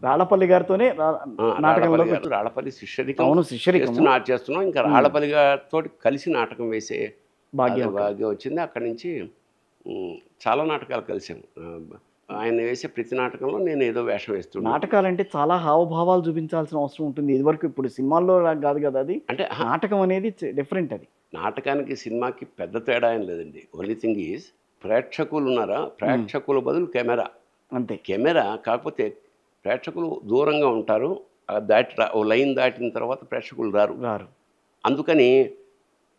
రాళ్ళపల్లి గారితోనే నాటకంలో రాళ్ళపల్లి గారు రాళ్ళపల్లి శిష్యరికం అవును, శిష్యరికము చేస్తున్నాం. ఇంకా రాళ్ళపల్లి గారితో కలిసి నాటకం వేసే భాగ్యం భాగ్యం వచ్చింది. అక్కడి నుంచి చాలా నాటకాలు కలిసాము. ఆయన వేసే ప్రతి నాటకంలో నేను ఏదో వేషం వేస్తున్నాను. నాటకాలంటే చాలా హావభావాలు చూపించాల్సిన అవసరం ఉంటుంది. ఇదివరకు ఇప్పుడు సినిమాల్లో కాదు కదా అది. అంటే నాటకం అనేది డిఫరెంట్ అది. నాటకానికి సినిమాకి పెద్ద తేడా ఏం లేదండి. ఓన్లీ థింగ్ ఈజ్ ప్రేక్షకులు ఉన్నారా, ప్రేక్షకుల బదులు కెమెరా. అంతే. కెమెరా కాకపోతే ప్రేక్షకులు దూరంగా ఉంటారు. ఓ లైన్ దాటిన తర్వాత ప్రేక్షకులు రారు. అందుకని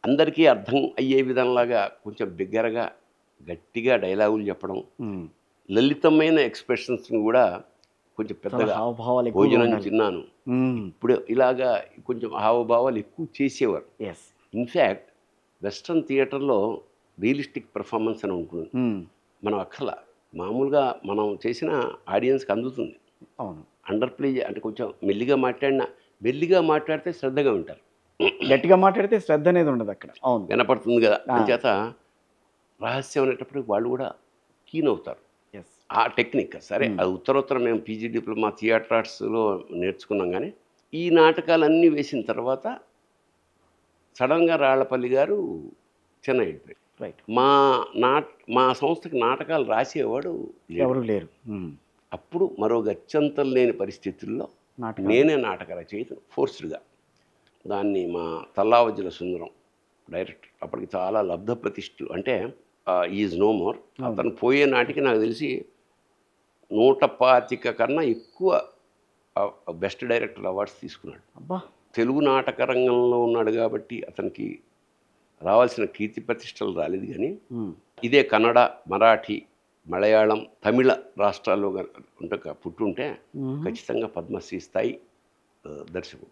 అందరికీ అర్థం అయ్యే విధంలాగా కొంచెం బిగ్గరగా గట్టిగా డైలాగులు చెప్పడం, లలితమైన ఎక్స్ప్రెషన్స్ని కూడా కొంచెం పెద్దగా భోజనం తిన్నాను ఇప్పుడు ఇలాగా కొంచెం హావభావాలు ఎక్కువ చేసేవారు. ఇన్ఫ్యాక్ట్ వెస్ట్రన్ థియేటర్లో రియలిస్టిక్ పెర్ఫార్మెన్స్ అని ఉంటుంది. మనం అక్కల మామూలుగా మనం చేసిన ఆడియన్స్కి అందుతుంది. అవును. అండర్ ప్లే అంటే కొంచెం మెల్లిగా మాట్లాడితే శ్రద్ధగా ఉంటారు. గట్టిగా మాట్లాడితే శ్రద్ధ అనేది ఉండదు అక్కడ. అవును, వినపడుతుంది కదా. అంచేత రహస్యం అనేటప్పుడు వాళ్ళు కూడా కీన్ అవుతారు. ఆ టెక్నిక్ సరే అది ఉత్తరోత్తరం మేము పీజీ డిప్లొమా థియేటర్ ఆర్ట్స్లో నేర్చుకున్నాం. కానీ ఈ నాటకాలన్నీ వేసిన తర్వాత సడన్గా రాళ్ళపల్లి గారు చెన్నై వెళ్ళిపోయారు. రైట్. మా సంస్థకి నాటకాలు రాసేవాడు ఎవరు లేరు. అప్పుడు మరో గత్యంతరం లేని పరిస్థితుల్లో నేనే నాటక రచయితను ఫోర్స్డ్గా. దాన్ని మా తల్లావజ్జల సుందరం డైరెక్టర్, అప్పటికి చాలా లబ్ధ ప్రతిష్ఠలు, అంటే ఈజ్ నో మోర్. అతను పోయే నాటికి నాకు తెలిసి 125 కన్నా ఎక్కువ బెస్ట్ డైరెక్టర్ అవార్డ్స్ తీసుకున్నాడు. తెలుగు నాటక రంగంలో ఉన్నాడు కాబట్టి అతనికి రావాల్సిన కీర్తి ప్రతిష్టలు రాలేదు. కానీ ఇదే కన్నడ, మరాఠీ, మలయాళం, తమిళ రాష్ట్రాల్లో పుట్టుంటే ఖచ్చితంగా పద్మశ్రీ స్థాయి దర్శకుడు.